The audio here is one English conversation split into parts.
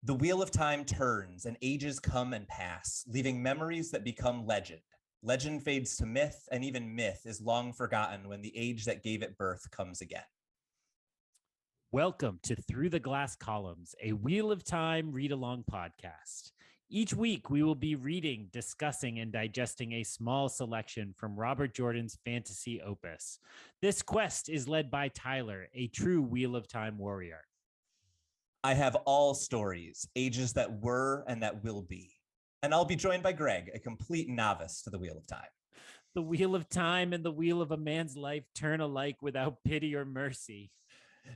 The wheel of time turns and ages come and pass, leaving memories that become legend. Legend fades to myth, and even myth is long forgotten when the age that gave it birth comes again. Welcome to Through the Glass Columns, a Wheel of Time read-along podcast. Each week, we will be reading, discussing, and digesting a small selection from Robert Jordan's fantasy opus. This quest is led by Tylor, a true Wheel of Time warrior. I have all stories, ages that were and that will be. And I'll be joined by Greg, a complete novice to the Wheel of Time. The Wheel of Time and the wheel of a man's life turn alike without pity or mercy.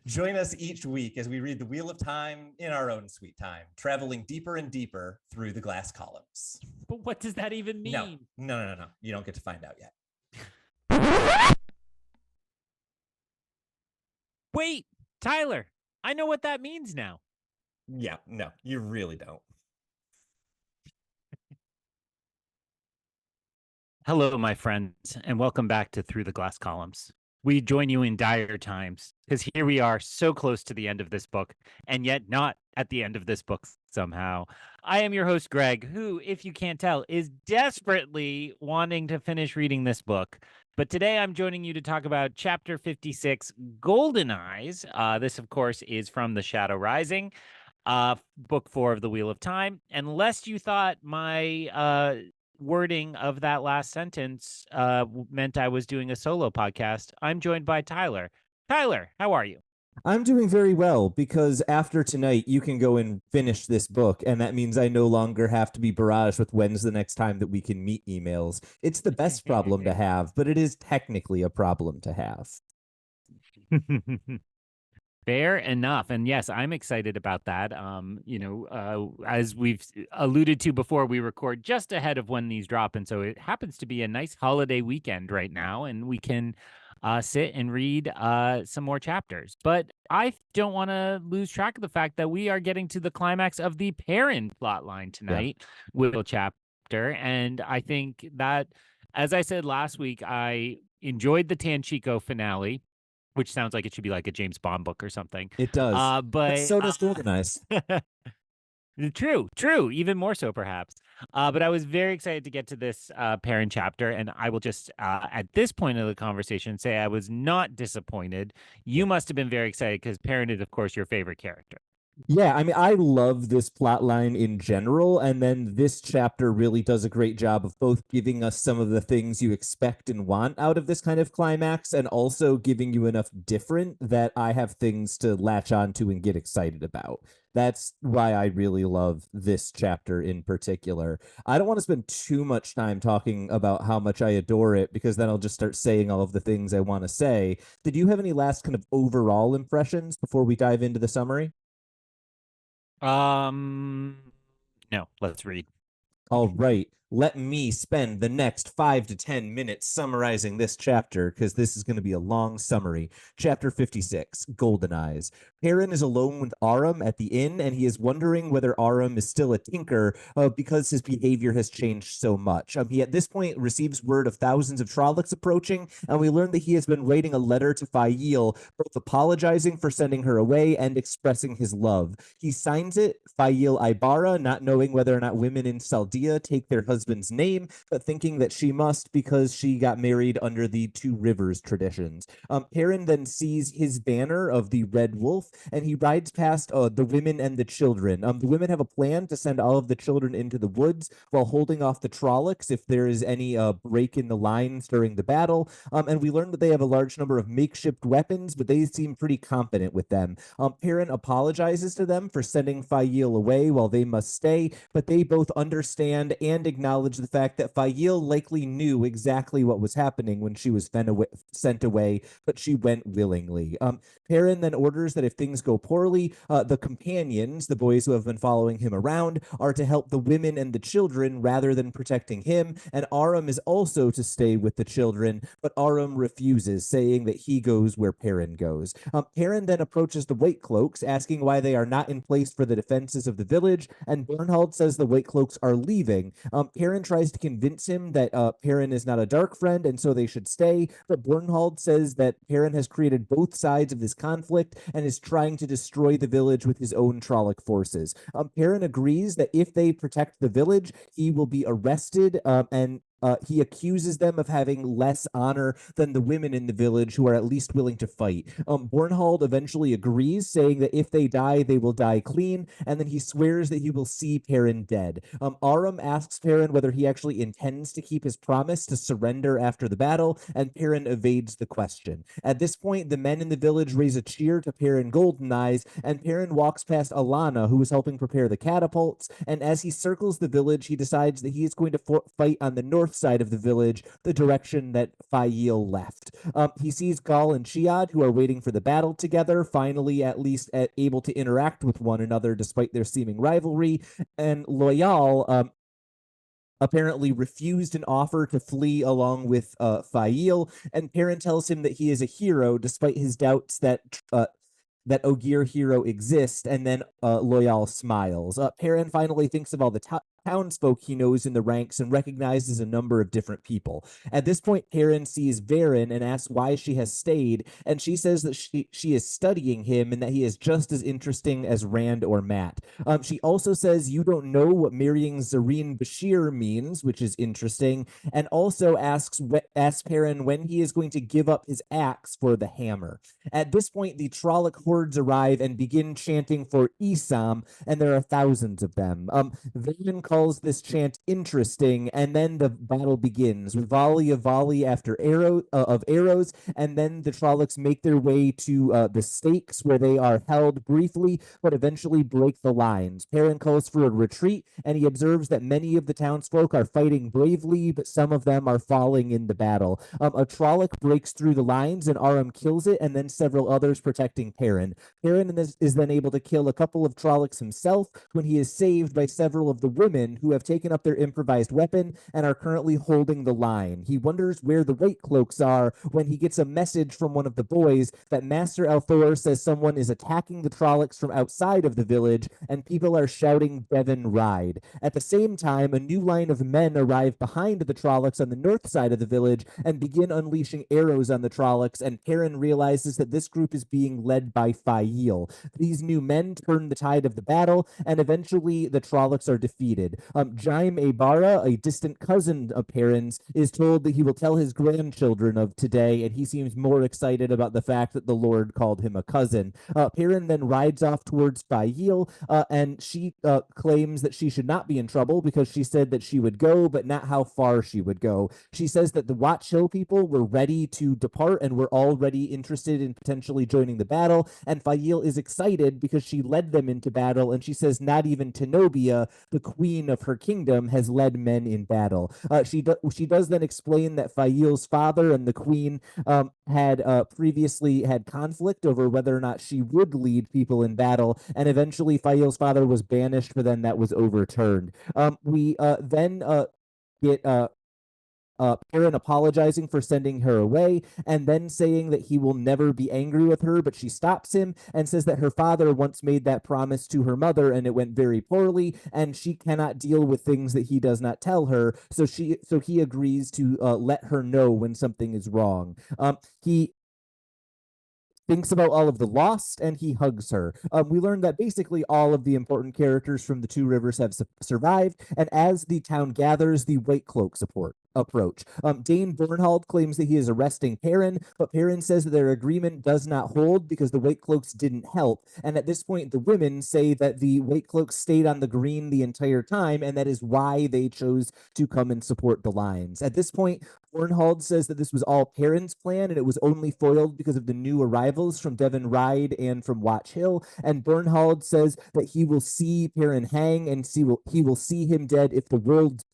Join us each week as we read the Wheel of Time in our own sweet time, traveling deeper and deeper through the glass columns. But what does that even mean? No. You don't get to find out yet. Wait, Tylor, I know what that means now. Yeah, no, you really don't. Hello, my friends, and welcome back to Through the Glass Columns. We join you in dire times, because here we are so close to the end of this book, and yet not at the end of this book somehow. I am your host, Greg, who, if you can't tell, is desperately wanting to finish reading this book. But today I'm joining you to talk about Chapter 56, Goldeneyes. This, of course, is from The Shadow Rising, book 4 of the Wheel of Time. And lest you thought my wording of that last sentence meant I was doing a solo podcast, I'm joined by Tylor. Tylor, how are you? I'm doing very well, because after tonight you can go and finish this book, and that means I no longer have to be barraged with when's the next time that we can meet emails. It's the best problem to have, but it is technically a problem to have. Fair enough. And yes, I'm excited about that. As we've alluded to before, we record just ahead of when these drop. And so it happens to be a nice holiday weekend right now, and we can sit and read some more chapters. But I don't want to lose track of the fact that we are getting to the climax of the Perrin plotline tonight, Will chapter. And I think that, as I said last week, I enjoyed the Tanchico finale, which sounds like it should be like a James Bond book or something. It does. But so does Goldeneyes. True. Even more so, perhaps. But I was very excited to get to this Perrin chapter, and I will just, at this point of the conversation, say I was not disappointed. You must have been very excited, because Perrin is, of course, your favorite character. Yeah, I mean, I love this plot line in general, and then this chapter really does a great job of both giving us some of the things you expect and want out of this kind of climax, and also giving you enough different that I have things to latch onto and get excited about. That's why I really love this chapter in particular. I don't want to spend too much time talking about how much I adore it, because then I'll just start saying all of the things I want to say. Did you have any last kind of overall impressions before we dive into the summary? No, let's read. All right. Let me spend the next 5 to 10 minutes summarizing this chapter, because this is going to be a long summary. Chapter 56, Goldeneyes. Perrin is alone with Aram at the inn, and he is wondering whether Aram is still a tinker because his behavior has changed so much. He at this point receives word of thousands of Trollocs approaching, and we learn that he has been writing a letter to Fael, both apologizing for sending her away and expressing his love. He signs it Fael Ibarra, not knowing whether or not women in Chaldea take their husband's name, but thinking that she must because she got married under the Two Rivers traditions. Perrin then sees his banner of the Red Wolf, and he rides past the women and the children. The women have a plan to send all of the children into the woods while holding off the Trollocs if there is any break in the lines during the battle. And we learn that they have a large number of makeshift weapons, but they seem pretty confident with them. Perrin apologizes to them for sending Fael away while they must stay, but they both understand and acknowledge the fact that Fael likely knew exactly what was happening when she was sent away, but she went willingly. Perrin then orders that if things go poorly, the companions, the boys who have been following him around, are to help the women and the children rather than protecting him, and Aram is also to stay with the children, but Aram refuses, saying that he goes where Perrin goes. Perrin then approaches the White Cloaks, asking why they are not in place for the defenses of the village, and Bornhald says the White Cloaks are leaving. Perrin tries to convince him that Perrin is not a dark friend, and so they should stay. But Bornhald says that Perrin has created both sides of this conflict and is trying to destroy the village with his own Trolloc forces. Perrin agrees that if they protect the village, he will be arrested, and he accuses them of having less honor than the women in the village who are at least willing to fight. Bornhald eventually agrees, saying that if they die, they will die clean, and then he swears that he will see Perrin dead. Aram asks Perrin whether he actually intends to keep his promise to surrender after the battle, and Perrin evades the question. At this point, the men in the village raise a cheer to Perrin Goldeneyes, and Perrin walks past Alana, who is helping prepare the catapults, and as he circles the village, he decides that he is going to fight on the north side of the village, the direction that Fail left. He sees Gal and Chiad, who are waiting for the battle together, finally at least able to interact with one another despite their seeming rivalry, and Loyal apparently refused an offer to flee along with Fail, and Perrin tells him that he is a hero despite his doubts that Ogier hero exists, and then Loyal smiles. Perrin finally thinks of all the townsfolk he knows in the ranks and recognizes a number of different people. At this point, Perrin sees Verin and asks why she has stayed, and she says that she is studying him and that he is just as interesting as Rand or Matt. She also says you don't know what marrying Zareen Bashir means, which is interesting, and also asks Perrin when he is going to give up his axe for the hammer. At this point, the Trolloc hordes arrive and begin chanting for Isam, and there are thousands of them. Verin calls this chant interesting, and then the battle begins. Volley after arrows, and then the Trollocs make their way to the stakes, where they are held briefly, but eventually break the lines. Perrin calls for a retreat, and he observes that many of the townsfolk are fighting bravely, but some of them are falling in the battle. A Trolloc breaks through the lines, and Aram kills it, and then several others protecting Perrin. Perrin is then able to kill a couple of Trollocs himself when he is saved by several of the women who have taken up their improvised weapon and are currently holding the line. He wonders where the white cloaks are when he gets a message from one of the boys that Master Althor says someone is attacking the Trollocs from outside of the village, and people are shouting Devon Ride. At the same time, a new line of men arrive behind the Trollocs on the north side of the village and begin unleashing arrows on the Trollocs, and Perrin realizes that this group is being led by Fail. These new men turn the tide of the battle, and eventually the Trollocs are defeated. Jaime Abara, a distant cousin of Perrin's, is told that he will tell his grandchildren of today, and he seems more excited about the fact that the Lord called him a cousin. Perrin then rides off towards Fail, and she claims that she should not be in trouble because she said that she would go, but not how far she would go. She says that the Watch Hill people were ready to depart and were already interested in potentially joining the battle, and Fail is excited because she led them into battle, and she says not even Tenobia, the queen of her kingdom, has led men in battle. She does then explain that Fail's father and the queen had previously had conflict over whether or not she would lead people in battle, and eventually Fail's father was banished, but then that was overturned. We then get Perrin apologizing for sending her away, and then saying that he will never be angry with her, but she stops him and says that her father once made that promise to her mother and it went very poorly, and she cannot deal with things that he does not tell her, so he agrees to let her know when something is wrong. He thinks about all of the lost, and he hugs her. We learned that basically all of the important characters from the Two Rivers have survived, and as the town gathers, the White Cloaks approach. Dain Bornhald claims that he is arresting Perrin, but Perrin says that their agreement does not hold because the White Cloaks didn't help, and at this point the women say that the White Cloaks stayed on the green the entire time, and that is why they chose to come and support the lines. At this point, Bornhald says that this was all Perrin's plan, and it was only foiled because of the new arrivals from Devon Ride and from Watch Hill, and Bornhald says that he will see Perrin hang, and he will see him dead if the world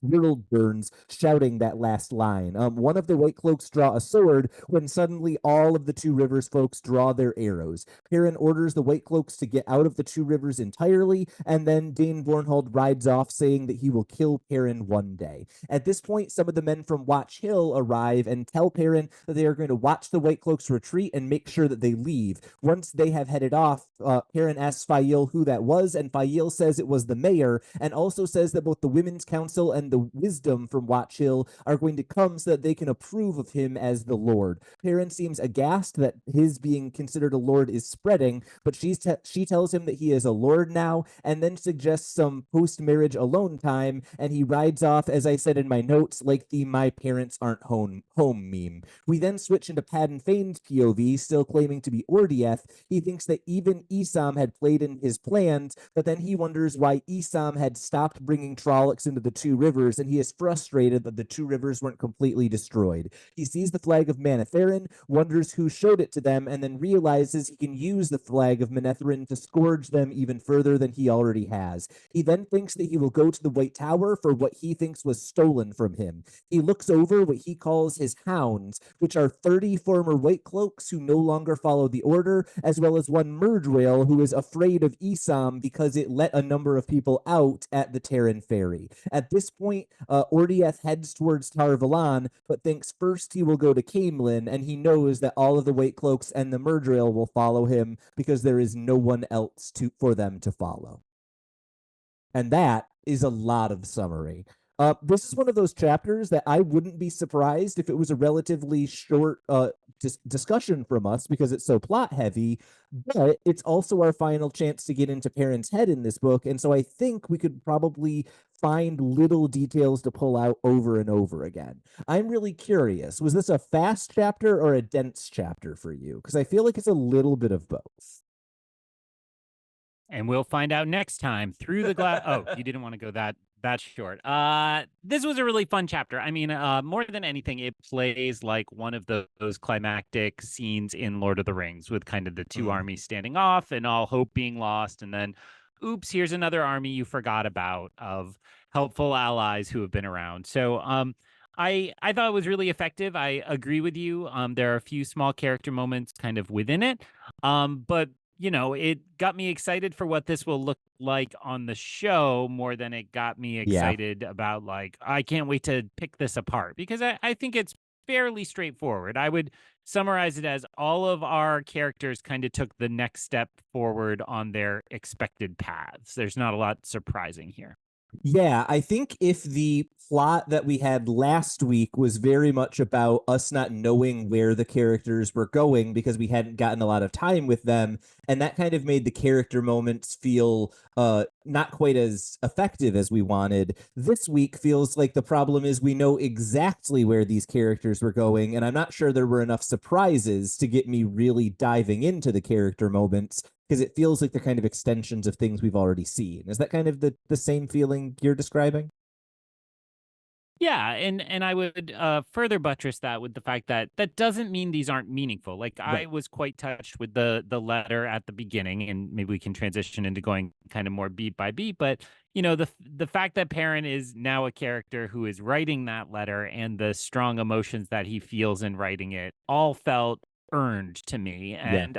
burns, shouting that last line. One of the White Cloaks draw a sword when suddenly all of the Two Rivers folks draw their arrows. Perrin orders the White Cloaks to get out of the Two Rivers entirely, and then Dain Bornhald rides off saying that he will kill Perrin one day. At this point, some of the men from Watch Hill Fail arrive and tell Perrin that they are going to watch the White Cloaks retreat and make sure that they leave. Once they have headed off, Perrin asks Fael who that was, and Fael says it was the mayor, and also says that both the Women's Council and the Wisdom from Watch Hill are going to come so that they can approve of him as the Lord. Perrin seems aghast that his being considered a Lord is spreading, but she tells him that he is a Lord now, and then suggests some post-marriage alone time, and he rides off, as I said in my notes, like the "my parents aren't home" meme. We then switch into Padden Fane's POV, still claiming to be Ordieth. He thinks that even Isam had played in his plans, but then he wonders why Isam had stopped bringing Trollocs into the Two Rivers, and he is frustrated that the Two Rivers weren't completely destroyed. He sees the flag of Manetheren, wonders who showed it to them, and then realizes he can use the flag of Manetheren to scourge them even further than he already has. He then thinks that he will go to the White Tower for what he thinks was stolen from him. He looks over what he calls his hounds, which are 30 former White Cloaks who no longer follow the order, as well as one Merge Whale who is afraid of Isam because it let a number of people out at the Terran Ferry. At this point, Ordieth heads towards Tar Valon, but thinks first he will go to Camelin, and he knows that all of the White Cloaks and the Merge Whale will follow him because there is no one else for them to follow. And that is a lot of summary. This is one of those chapters that I wouldn't be surprised if it was a relatively short discussion from us because it's so plot heavy, but it's also our final chance to get into Perrin's head in this book, and so I think we could probably find little details to pull out over and over again. I'm really curious, was this a fast chapter or a dense chapter for you? Because I feel like it's a little bit of both. And we'll find out next time through the glass. Oh, you didn't want to go that short. This was a really fun chapter. I mean, more than anything, it plays like one of those climactic scenes in Lord of the Rings with kind of the two armies standing off and all hope being lost. And then, oops, here's another army you forgot about of helpful allies who have been around. So I thought it was really effective. I agree with you. There are a few small character moments kind of within it. But you know, it got me excited for what this will look like on the show more than it got me excited about, like, I can't wait to pick this apart, because I think it's fairly straightforward. I would summarize it as all of our characters kind of took the next step forward on their expected paths. There's not a lot surprising here. Yeah, I think if the plot that we had last week was very much about us not knowing where the characters were going because we hadn't gotten a lot of time with them, and that kind of made the character moments feel not quite as effective as we wanted, this week feels like the problem is we know exactly where these characters were going, and I'm not sure there were enough surprises to get me really diving into the character moments, because it feels like they're kind of extensions of things we've already seen. Is that kind of the same feeling you're describing? Yeah, and I would further buttress that with the fact that that doesn't mean these aren't meaningful. Like, I Right. was quite touched with the letter at the beginning, and maybe we can transition into going kind of more beat by beat. But you know, the fact that Perrin is now a character who is writing that letter and the strong emotions that he feels in writing it all felt earned to me, Yeah. and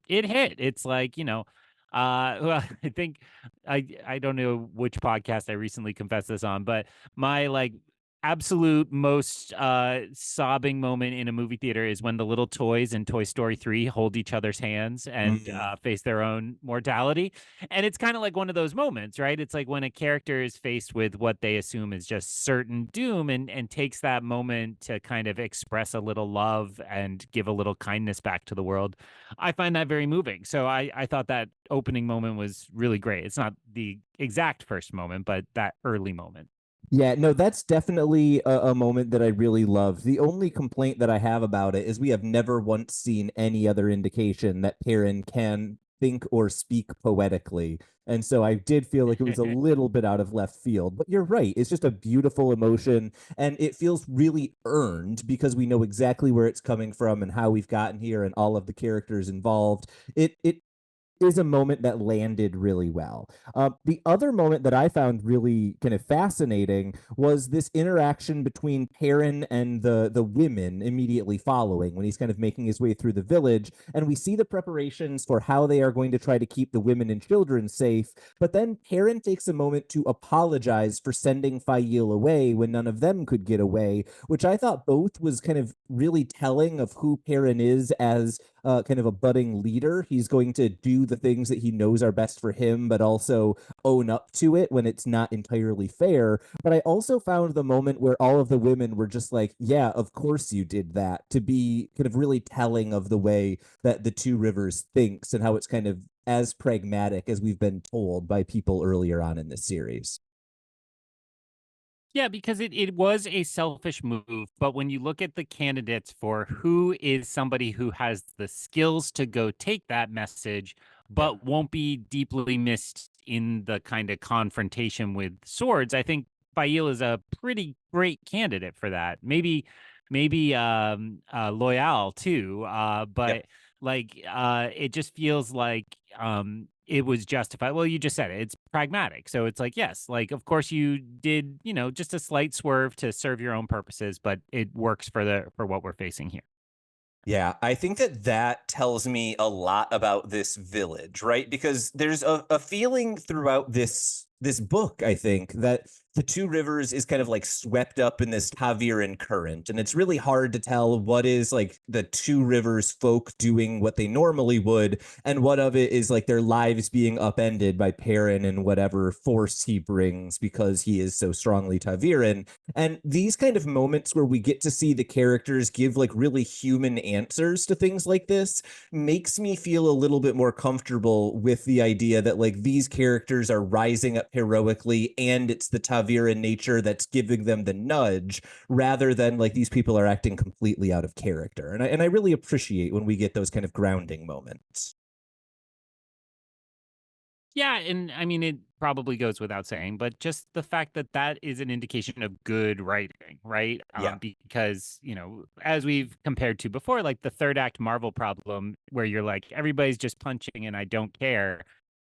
it hit. It's like, you know, well, I think I don't know which podcast I recently confessed this on, but my like absolute most sobbing moment in a movie theater is when the little toys in Toy Story 3 hold each other's hands and face their own mortality. And it's kind of like one of those moments, right? It's like when a character is faced with what they assume is just certain doom, and takes that moment to kind of express a little love and give a little kindness back to the world. I find that very moving. So I thought that opening moment was really great. It's not the exact first moment, but that early moment. Yeah, no, that's definitely a moment that I really loved. The only complaint that I have about it is we have never once seen any other indication that Perrin can think or speak poetically. And so I did feel like it was a little bit out of left field. But you're right. It's just a beautiful emotion, and it feels really earned because we know exactly where it's coming from and how we've gotten here and all of the characters involved. It is a moment that landed really well. The other moment that I found really kind of fascinating was this interaction between Perrin and the women immediately following, when he's kind of making his way through the village, and we see the preparations for how they are going to try to keep the women and children safe. But then Perrin takes a moment to apologize for sending Fail away when none of them could get away, which I thought both was kind of really telling of who Perrin is as kind of a budding leader. He's going to do the things that he knows are best for him, but also own up to it when it's not entirely fair. But I also found the moment where all of the women were just like, yeah, of course you did that, to be kind of really telling of the way that the Two Rivers thinks and how it's kind of as pragmatic as we've been told by people earlier on in this series. Yeah, because it was a selfish move, but when you look at the candidates for who is somebody who has the skills to go take that message, but won't be deeply missed in the kind of confrontation with swords, I think Fail is a pretty great candidate for that. Maybe Loyal too, but it just feels like it was justified. Well, you just said it. It's pragmatic. So it's like, yes, like, of course you did, just a slight swerve to serve your own purposes, but it works for what we're facing here. Yeah, I think that tells me a lot about this village, right? Because there's a feeling throughout this book, I think, that the Two Rivers is kind of like swept up in this Taviran current, and it's really hard to tell what is like the Two Rivers folk doing what they normally would, and what of it is like their lives being upended by Perrin and whatever force he brings because he is so strongly Taviran. And these kind of moments where we get to see the characters give like really human answers to things like this makes me feel a little bit more comfortable with the idea that like these characters are rising up heroically, and it's the Taviran nature that's giving them the nudge, rather than like these people are acting completely out of character. And I really appreciate when we get those kind of grounding moments. Yeah, and I mean, it probably goes without saying, but just the fact that that is an indication of good writing, right? Yeah. Because, as we've compared to before, like the third act Marvel problem, where you're like, everybody's just punching and I don't care.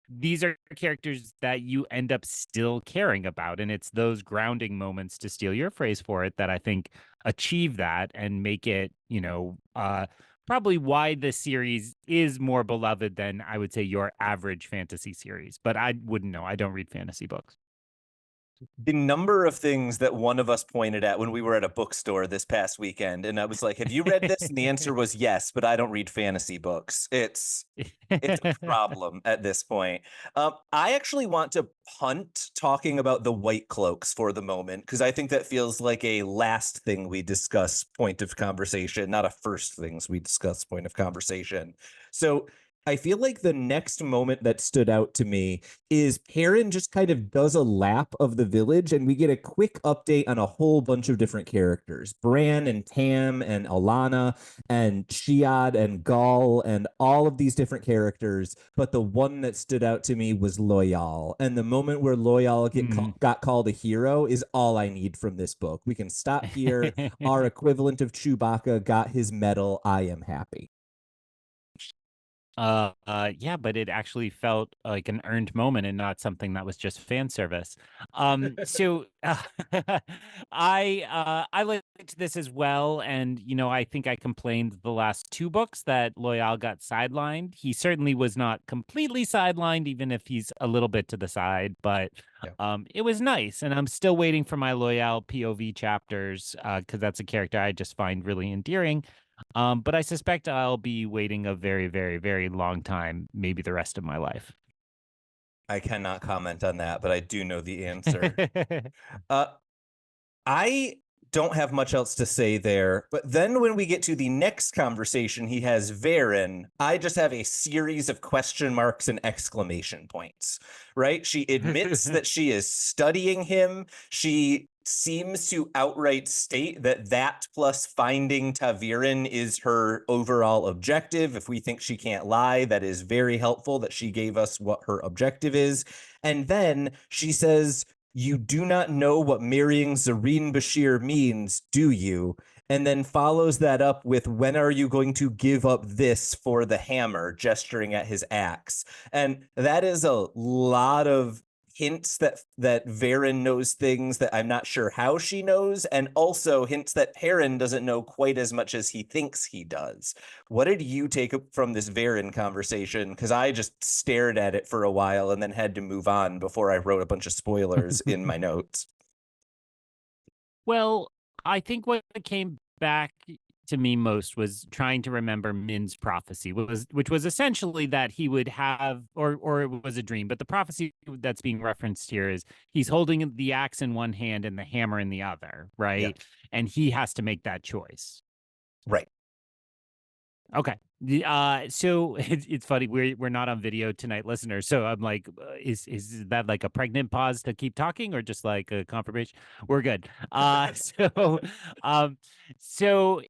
These are characters that you end up still caring about. And it's those grounding moments, to steal your phrase for it, that I think achieve that and make it, probably why the series is more beloved than I would say your average fantasy series. But I wouldn't know. I don't read fantasy books. The number of things that one of us pointed at when we were at a bookstore this past weekend, and I was like, have you read this? And the answer was yes, but I don't read fantasy books. It's a problem at this point. I actually want to punt talking about the White Cloaks for the moment, because I think that feels like a last thing we discuss point of conversation, not a first things we discuss point of conversation. So I feel like the next moment that stood out to me is Perrin just kind of does a lap of the village, and we get a quick update on a whole bunch of different characters. Bran and Tam and Alana and Shiad and Gaul and all of these different characters. But the one that stood out to me was Loyal. And the moment where Loyal got called a hero is all I need from this book. We can stop here. Our equivalent of Chewbacca got his medal. I am happy. Yeah, but it actually felt like an earned moment and not something that was just fan service. So I liked this as well, and I think I complained the last two books that Loyal got sidelined. He certainly was not completely sidelined, even if he's a little bit to the side, but it was nice, and I'm still waiting for my Loyal POV chapters because that's a character I just find really endearing. But I suspect I'll be waiting a very, very, very long time, maybe the rest of my life. I cannot comment on that, but I do know the answer. I don't have much else to say there, but then when we get to the next conversation he has Varen, I just have a series of question marks and exclamation points, right? She admits that she is studying him. She seems to outright state that plus finding Taviran is her overall objective. If we think she can't lie, that is very helpful that she gave us what her objective is. And then she says, you do not know what marrying Zareen Bashir means, do you? and then follows that up with, when are you going to give up this for the hammer, gesturing at his axe. And that is a lot of hints that Varen knows things that I'm not sure how she knows, and also hints that Perrin doesn't know quite as much as he thinks he does. What did you take from this Varen conversation? Because I just stared at it for a while and then had to move on before I wrote a bunch of spoilers in my notes. Well, I think what came back to me most was trying to remember Min's prophecy, which was essentially that he would have, or it was a dream, but the prophecy that's being referenced here is he's holding the axe in one hand and the hammer in the other, right? Yeah. And he has to make that choice. Right. Okay. So it's funny, we're not on video tonight, listeners. So I'm like, is that like a pregnant pause to keep talking, or just like a confirmation? We're good. Um, so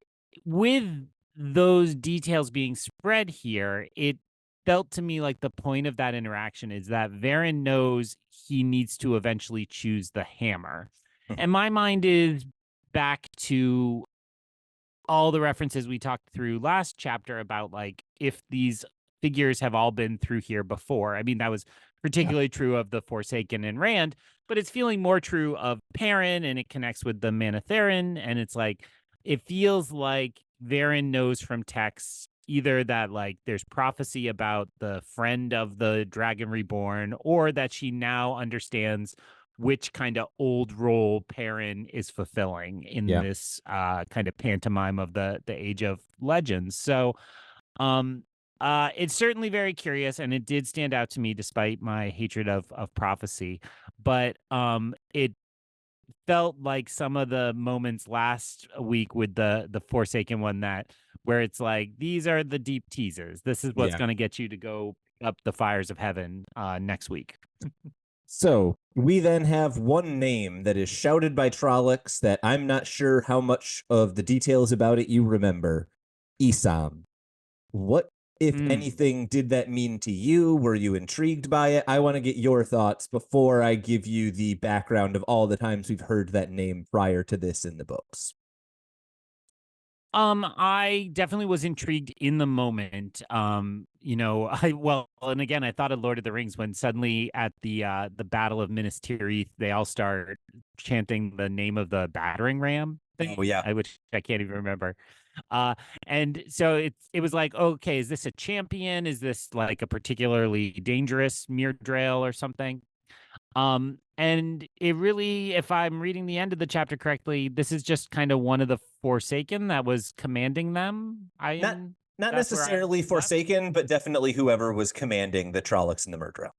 with those details being spread here, it felt to me like the point of that interaction is that Varen knows he needs to eventually choose the hammer, and my mind is back to all the references we talked through last chapter about, like, if these figures have all been through here before. I mean, that was particularly true of the Forsaken and Rand, but it's feeling more true of Perrin, and it connects with the Manetheren. And it's like, it feels like Varen knows from texts either that, like, there's prophecy about the friend of the Dragon Reborn, or that she now understands which kind of old role Perrin is fulfilling in this kind of pantomime of the Age of Legends. So it's certainly very curious, and it did stand out to me despite my hatred of prophecy. But it felt like some of the moments last week with the Forsaken one, that where it's like, these are the deep teasers. This is what's going to get you to go up the fires of heaven next week. So we then have one name that is shouted by Trollocs that I'm not sure how much of the details about it you remember. Isam. What, if anything, did that mean to you? Were you intrigued by it? I want to get your thoughts before I give you the background of all the times we've heard that name prior to this in the books. I definitely was intrigued in the moment. And again, I thought of Lord of the Rings when suddenly at the Battle of Minas Tirith, they all start chanting the name of the battering ram thing. Oh, yeah. Which I can't even remember. And so it was like, okay, is this a champion? Is this like a particularly dangerous Myrddrail or something? And it really, if I'm reading the end of the chapter correctly, this is just kind of one of the Forsaken that was commanding them. Not necessarily Forsaken, but definitely whoever was commanding the Trollocs and the Myrddrail.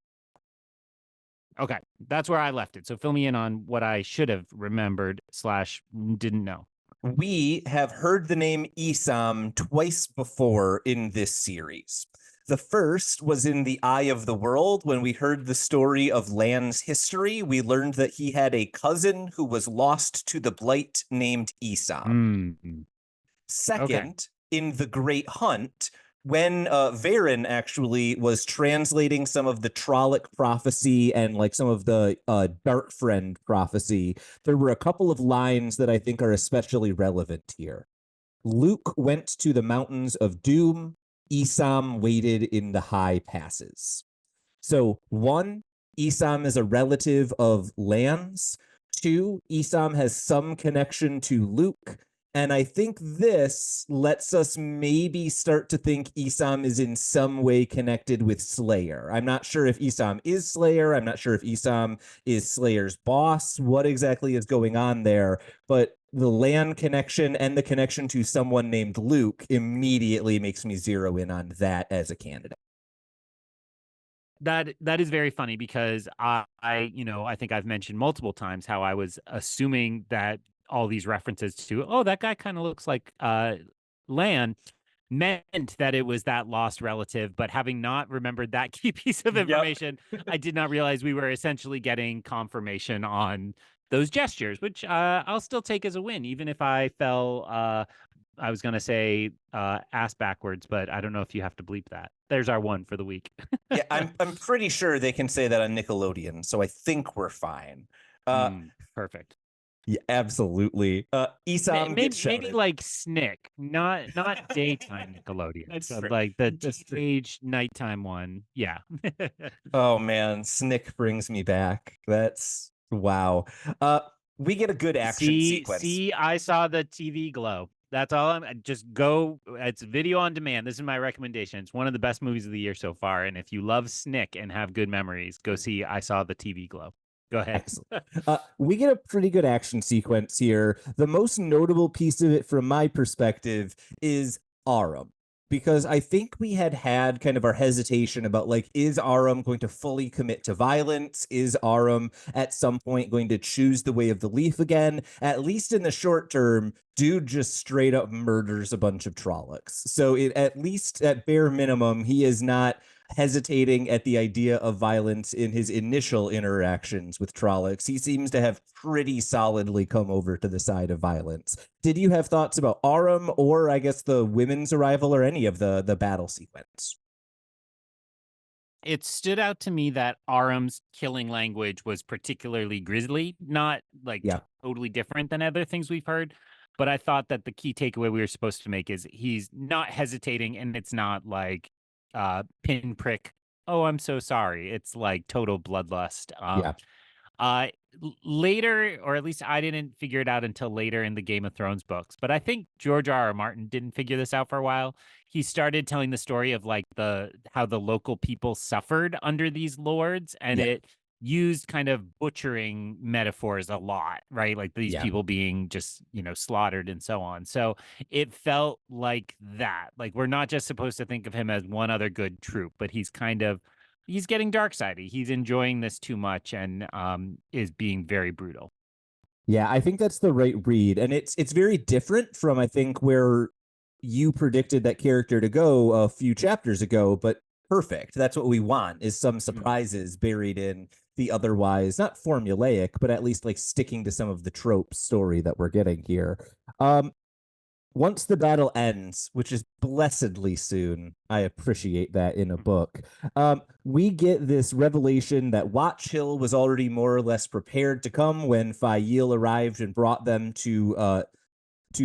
Okay, that's where I left it. So fill me in on what I should have remembered / didn't know. We have heard the name Isam twice before in this series. The first was in The Eye of the World, when we heard the story of Lan's history. We learned that he had a cousin who was lost to the Blight named Isam. Second, in The Great Hunt, when Varen actually was translating some of the Trolloc prophecy and like some of the Dark Friend prophecy, there were a couple of lines that I think are especially relevant here. Luke went to the mountains of doom. Isam waited in the high passes. So 1, Isam is a relative of Lan's. 2, Isam has some connection to Luke. And I think this lets us maybe start to think Isam is in some way connected with Slayer. I'm not sure if Isam is Slayer. I'm not sure if Isam is Slayer's boss. What exactly is going on there? But the Lan connection and the connection to someone named Luke immediately makes me zero in on that as a candidate. That is very funny, because I think I've mentioned multiple times how I was assuming that all these references to, oh, that guy kind of looks like Lan, meant that it was that lost relative. But having not remembered that key piece of information, I did not realize we were essentially getting confirmation on those gestures, which I'll still take as a win, even if I fell, I was going to say ass backwards, but I don't know if you have to bleep that. There's our one for the week. Yeah, I'm pretty sure they can say that on Nickelodeon, so I think we're fine. Perfect. Yeah, absolutely. Isam Maybe gets shouted. like Snick, not daytime Nickelodeon. That's So fair. like the That's fair. teenage nighttime one. Yeah. Oh man, Snick brings me back. That's wow. Uh, we get a good action sequence. See, I saw the TV glow. That's all. Just go. It's video on demand. This is my recommendation. It's one of the best movies of the year so far. And if you love Snick and have good memories, go see I Saw the TV Glow. Go ahead. Excellent. We get a pretty good action sequence here. The most notable piece of it, from my perspective, is Aram. Because I think we had kind of our hesitation about, like, is Aram going to fully commit to violence? Is Aram at some point going to choose the way of the leaf again? At least in the short term, dude just straight up murders a bunch of Trollocs. So at least at bare minimum, he is not hesitating at the idea of violence in his initial interactions with Trollocs. He seems to have pretty solidly come over to the side of violence. Did you have thoughts about Aram, or I guess the women's arrival, or any of the battle sequence? It stood out to me that Aram's killing language was particularly grisly, not like Yeah. totally different than other things we've heard. But I thought that the key takeaway we were supposed to make is he's not hesitating, and it's not like pinprick. Oh, I'm so sorry. It's like total bloodlust. Yeah. Later, or at least I didn't figure it out until later in the Game of Thrones books, but I think George R. R. Martin didn't figure this out for a while. He started telling the story of like how the local people suffered under these lords, and Yeah. it used kind of butchering metaphors a lot, right? Like these Yeah. people being just, slaughtered and so on. So it felt like that. Like we're not just supposed to think of him as one other good troop, but he's getting dark sidey. He's enjoying this too much and is being very brutal. Yeah, I think that's the right read. And it's very different from, I think, where you predicted that character to go a few chapters ago, but perfect. That's what we want, is some surprises buried in the otherwise not formulaic, but at least like sticking to some of the trope story that we're getting here. Once the battle ends, which is blessedly soon, I appreciate that in a book, we get this revelation that Watch Hill was already more or less prepared to come when Fael arrived and brought them to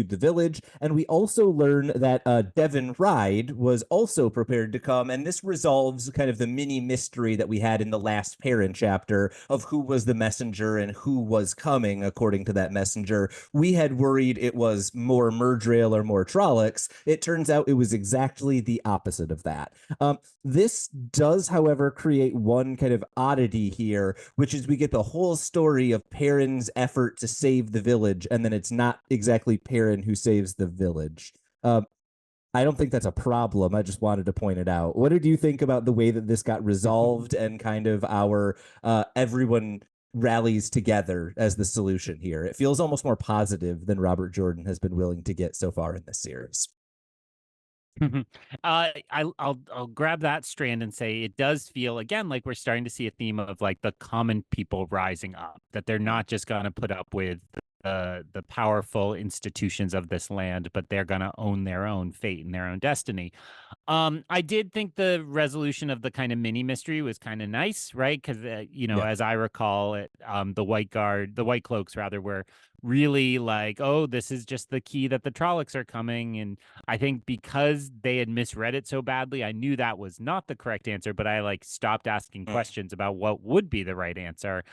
the village. And we also learn that Devon Ride was also prepared to come. And this resolves kind of the mini mystery that we had in the last Perrin chapter of who was the messenger and who was coming, according to that messenger. We had worried it was more Murdrail or more Trollocs. It turns out it was exactly the opposite of that. This does, however, create one kind of oddity here, which is we get the whole story of Perrin's effort to save the village, and then it's not exactly Perrin who saves the village. I don't think that's a problem. I just wanted to point it out. What did you think about the way that this got resolved and kind of our everyone rallies together as the solution here? It feels almost more positive than Robert Jordan has been willing to get so far in this series. I'll grab that strand and say it does feel again like we're starting to see a theme of like the common people rising up, that they're not just going to put up with the powerful institutions of this land, but they're going to own their own fate and their own destiny. I did think the resolution of the kind of mini mystery was kind of nice, right? Because as I recall it, the White Cloaks rather, were really like, oh, this is just the key that the Trollocs are coming. And I think because they had misread it so badly, I knew that was not the correct answer, but I like stopped asking questions about what would be the right answer.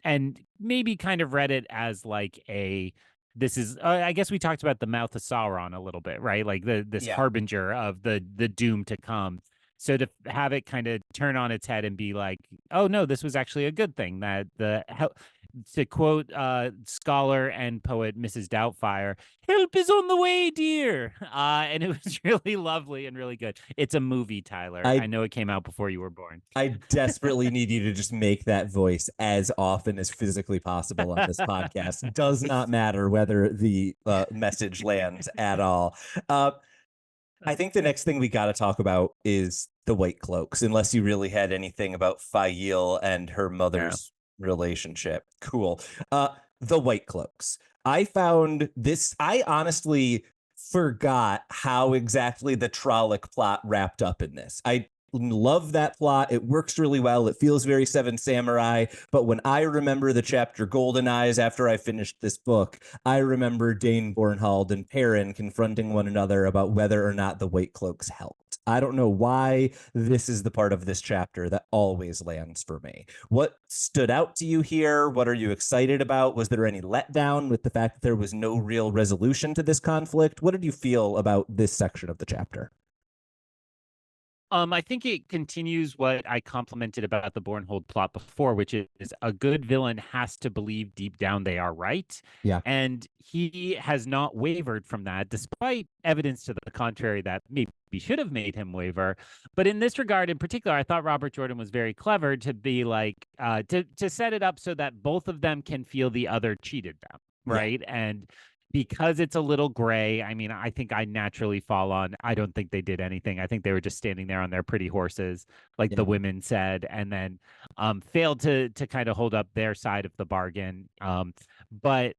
And maybe kind of read it as like this is I guess we talked about the mouth of Sauron a little bit, right? Like this harbinger of the doom to come. So to have it kind of turn on its head and be like, oh no, this was actually a good thing, that to quote scholar and poet Mrs. Doubtfire, help is on the way, dear. And it was really lovely and really good. It's a movie, Tyler. I know it came out before you were born. I desperately need you to just make that voice as often as physically possible on this podcast. Does not matter whether the message lands at all. I think the next thing we got to talk about is the White Cloaks, unless you really had anything about Fael and her mother's relationship. Cool. The White Cloaks. I found this, I honestly forgot how exactly the Trolloc plot wrapped up in this. I love that plot. It works really well. It feels very Seven Samurai. But when I remember the chapter Goldeneyes after I finished this book, I remember Dain Bornhald and Perrin confronting one another about whether or not the White Cloaks helped. I don't know why this is the part of this chapter that always lands for me. What stood out to you here? What are you excited about? Was there any letdown with the fact that there was no real resolution to this conflict? What did you feel about this section of the chapter? I think it continues what I complimented about the Bornhold plot before, which is a good villain has to believe deep down they are right. Yeah. And he has not wavered from that, despite evidence to the contrary that maybe should have made him waver. But in this regard, in particular, I thought Robert Jordan was very clever to be like, to set it up so that both of them can feel the other cheated them, right? Yeah. And because it's a little gray, I mean, I think I naturally fall on, I don't think they did anything. I think they were just standing there on their pretty horses, like the women said, and then failed to kind of hold up their side of the bargain. But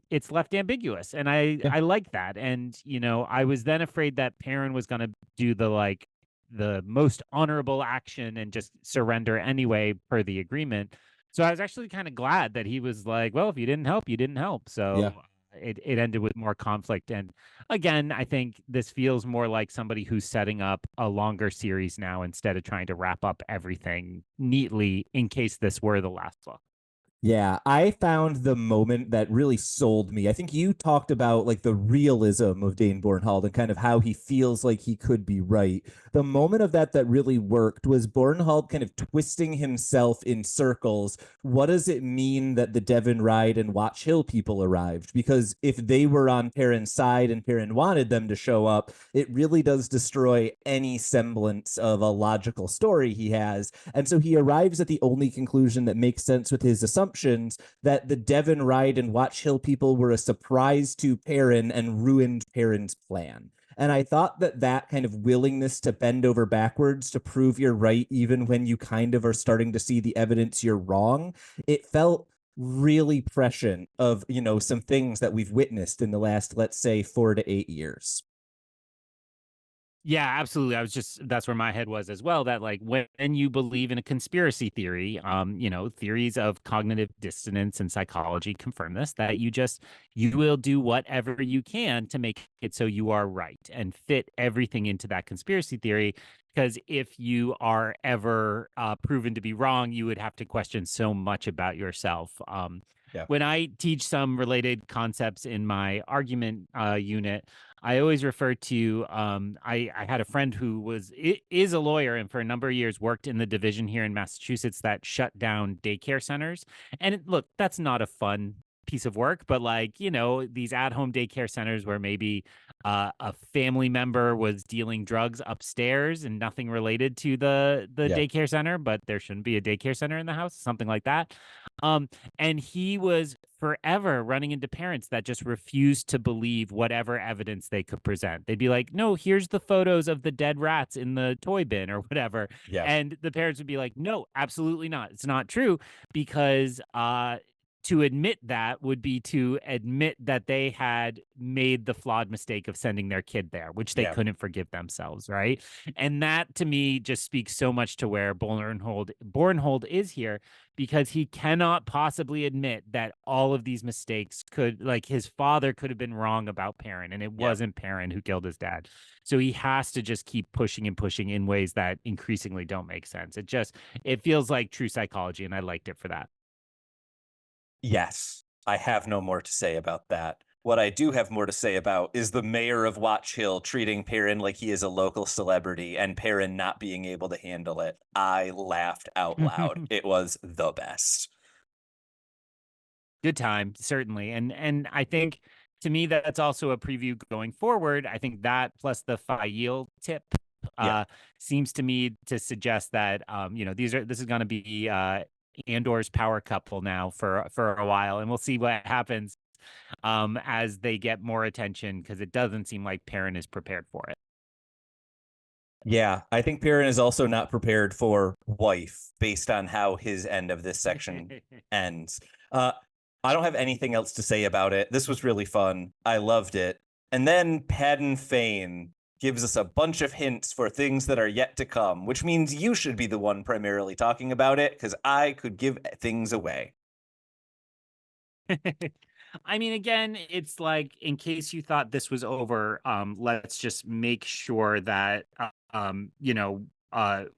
it's left ambiguous, and I like that. And, you know, I was then afraid that Perrin was going to do the most honorable action and just surrender anyway per the agreement. So I was actually kind of glad that he was like, well, if you didn't help, you didn't help. So it ended with more conflict. And again, I think this feels more like somebody who's setting up a longer series now instead of trying to wrap up everything neatly in case this were the last book. Yeah, I found the moment that really sold me. I think you talked about like the realism of Dain Bornhald and kind of how he feels like he could be right. The moment of that really worked was Bornhald kind of twisting himself in circles. What does it mean that the Devon Ride and Watch Hill people arrived? Because if they were on Perrin's side and Perrin wanted them to show up, it really does destroy any semblance of a logical story he has. And so he arrives at the only conclusion that makes sense with his assumptions that the Devon Ride and Watch Hill people were a surprise to Perrin and ruined Perrin's plan. And I thought that kind of willingness to bend over backwards to prove you're right, even when you kind of are starting to see the evidence you're wrong, it felt really prescient of, you know, some things that we've witnessed in the last, let's say, 4 to 8 years. Yeah, absolutely. That's where my head was as well, that like when you believe in a conspiracy theory, you know, theories of cognitive dissonance and psychology confirm this, that you will do whatever you can to make it so you are right and fit everything into that conspiracy theory. Because if you are ever proven to be wrong, you would have to question so much about yourself. When I teach some related concepts in my argument unit, I always refer to I had a friend who is a lawyer and for a number of years worked in the division here in Massachusetts that shut down daycare centers. And look, that's not a fun piece of work, but like, you know, these at-home daycare centers where maybe a family member was dealing drugs upstairs and nothing related to the daycare center, but there shouldn't be a daycare center in the house, something like that. And he was forever running into parents that just refused to believe whatever evidence they could present. They'd be like, no, here's the photos of the dead rats in the toy bin or whatever. Yeah. And the parents would be like, no, absolutely not. It's not true, because to admit that would be to admit that they had made the flawed mistake of sending their kid there, which they couldn't forgive themselves, right? And that, to me, just speaks so much to where Bornhold is here, because he cannot possibly admit that all of these mistakes like his father could have been wrong about Perrin, and it wasn't Perrin who killed his dad. So he has to just keep pushing and pushing in ways that increasingly don't make sense. It feels like true psychology, and I liked it for that. Yes, I have no more to say about that. What I do have more to say about is the mayor of Watch Hill treating Perrin like he is a local celebrity and Perrin not being able to handle it. I laughed out loud. It was the best. Good time, certainly. And I think, to me, that's also a preview going forward. I think that plus the Fail tip seems to me to suggest that you know, this is going to be Andor's power couple now for a while, and we'll see what happens as they get more attention, because it doesn't seem like Perrin is prepared for it. Yeah, I think Perrin is also not prepared for wife based on how his end of this section ends. I don't have anything else to say about it. This was really fun. I loved it. And then Paddon Fane gives us a bunch of hints for things that are yet to come, which means you should be the one primarily talking about it, because I could give things away. I mean, again, it's like, in case you thought this was over, let's just make sure that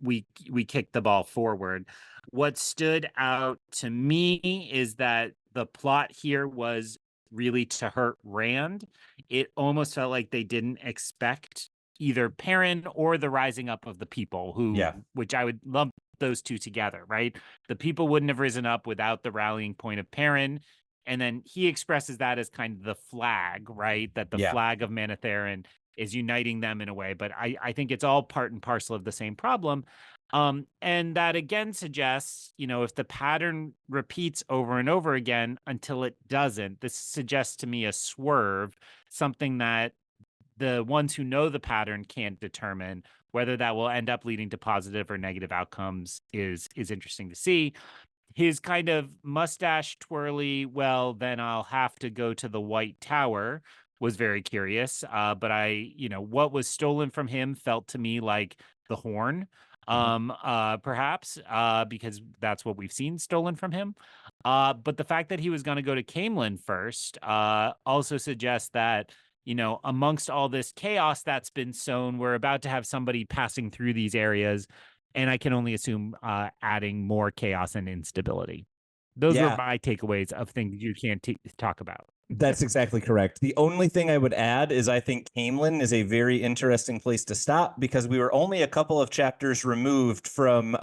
we kick the ball forward. What stood out to me is that the plot here was really to hurt Rand. It almost felt like they didn't expect either Perrin or the rising up of the people, which I would lump those two together, right? The people wouldn't have risen up without the rallying point of Perrin. And then he expresses that as kind of the flag, right? That the flag of Manetheren is uniting them in a way. But I think it's all part and parcel of the same problem. And that again suggests, if the pattern repeats over and over again until it doesn't, this suggests to me a swerve, something that the ones who know the pattern can't determine. Whether that will end up leading to positive or negative outcomes is interesting to see. His kind of mustache twirly, well, then I'll have to go to the White Tower, was very curious. But what was stolen from him felt to me like the horn, perhaps, because that's what we've seen stolen from him. But the fact that he was going to go to Camelin first also suggests that, amongst all this chaos that's been sown, we're about to have somebody passing through these areas. And I can only assume adding more chaos and instability. Those were my takeaways of things you can't talk about. That's exactly correct. The only thing I would add is I think Camelin is a very interesting place to stop, because we were only a couple of chapters removed from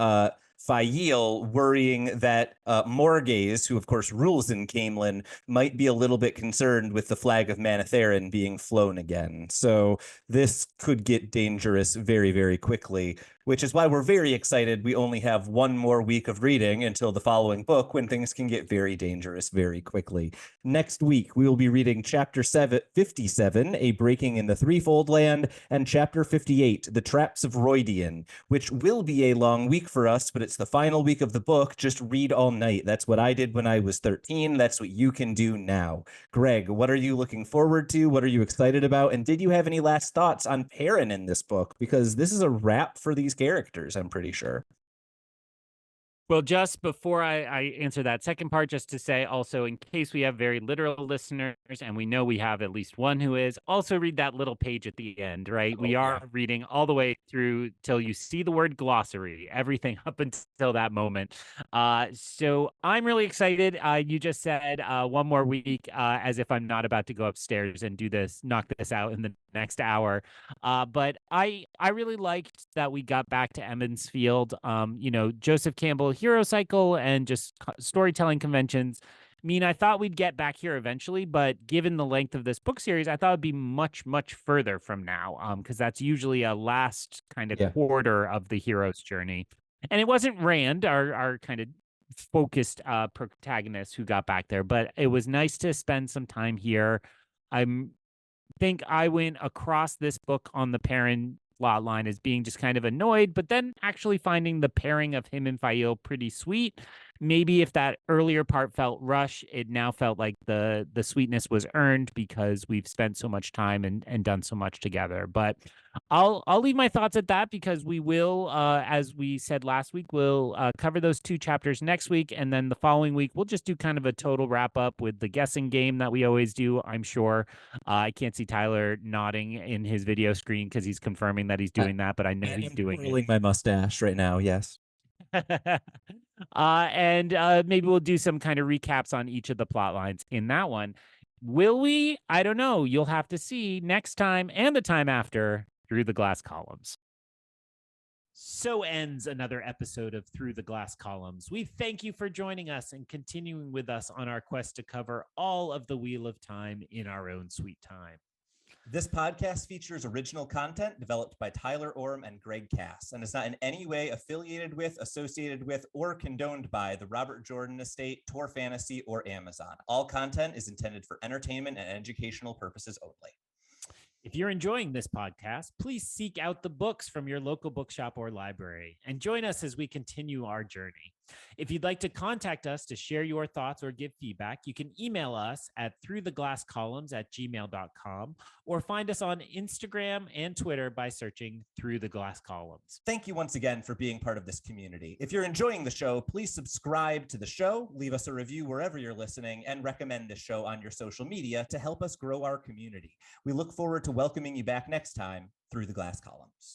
Fael worrying that Morgase, who of course rules in Camelin, might be a little bit concerned with the flag of Manetheren being flown again. So this could get dangerous very, very quickly, which is why we're very excited. We only have one more week of reading until the following book, when things can get very dangerous very quickly. Next week, we will be reading Chapter 57, A Breaking in the Threefold Land, and Chapter 58, The Traps of Roydian, which will be a long week for us, but it's the final week of the book. Just read all night. That's what I did when I was 13. That's what you can do now. Greg, what are you looking forward to? What are you excited about? And did you have any last thoughts on Perrin in this book? Because this is a wrap for these characters, I'm pretty sure. Well, just before I answer that second part, just to say also, in case we have very literal listeners, and we know we have at least one who is, also read that little page at the end, right? We are reading all the way through till you see the word glossary, everything up until that moment. So I'm really excited. You just said one more week, as if I'm not about to go upstairs and knock this out in the next hour. But I really liked that we got back to Emmonsfield. Joseph Campbell hero cycle and just storytelling conventions mean I thought we'd get back here eventually, but given the length of this book series, I thought it'd be much, much further from now, because that's usually a last kind of quarter of the hero's journey. And it wasn't Rand, our kind of focused protagonist, who got back there, but it was nice to spend some time here. I think I went across this book on the Perrin plot line as being just kind of annoyed, but then actually finding the pairing of him and Fael pretty sweet. Maybe if that earlier part felt rushed, it now felt like the sweetness was earned because we've spent so much time and done so much together. But I'll leave my thoughts at that, because we will, as we said last week, we'll cover those two chapters next week, and then the following week we'll just do kind of a total wrap up with the guessing game that we always do. I'm sure I can't see Tylor nodding in his video screen because he's confirming that he's doing that, but I know he's doing it. Rolling my mustache right now, yes. And maybe we'll do some kind of recaps on each of the plot lines in that one. Will we? I don't know. You'll have to see next time and the time after Through the Glass Columns. So ends another episode of Through the Glass Columns. We thank you for joining us and continuing with us on our quest to cover all of the Wheel of Time in our own sweet time. This podcast features original content developed by Tylor Orm and Greg Cass, and is not in any way affiliated with, associated with, or condoned by the Robert Jordan Estate, Tor Fantasy, or Amazon. All content is intended for entertainment and educational purposes only. If you're enjoying this podcast, please seek out the books from your local bookshop or library and join us as we continue our journey. If you'd like to contact us to share your thoughts or give feedback, you can email us at throughtheglasscolumns@gmail.com or find us on Instagram and Twitter by searching Through the Glass Columns. Thank you once again for being part of this community. If you're enjoying the show, please subscribe to the show, leave us a review wherever you're listening, and recommend this show on your social media to help us grow our community. We look forward to welcoming you back next time through the Glass Columns.